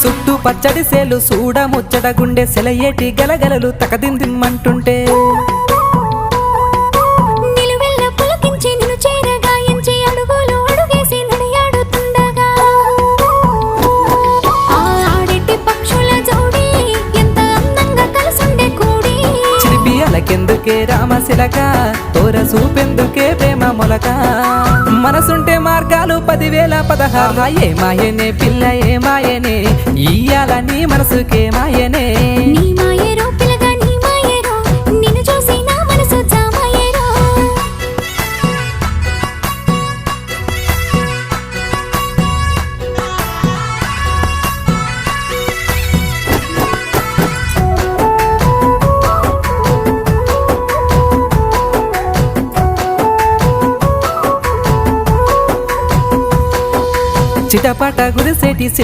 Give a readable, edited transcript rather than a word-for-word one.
చుట్టూ పచ్చడి సేలు చూడ ముచ్చట గుండె సెలయేటి గలగలలు తకదిందిమ్మంటుంటే నిలువెల్ల పులకించి నిన్ను చేరగాయించి అడుగులు అడుగేసి నడియాడుతుండగా ఆడెట్టి పక్షుల జోడి ఎంత అందంగా కలుసుండే కూడి చిలిపి అలకెందుకే రామశిలక తోర చూపెందుకే ప్రేమ మొలక మనసుంటే మార్గాలు 10,016 ఏ మాయనే పిల్ల ఏ మాయనే ఇయ్యాల నీ మనసుకే మాయనే నీ మాయేరో పిల్లగా నీ మాయేరో నిన్ను చూసి నా మనసు జామాయేరో చిటపట గురిసేటి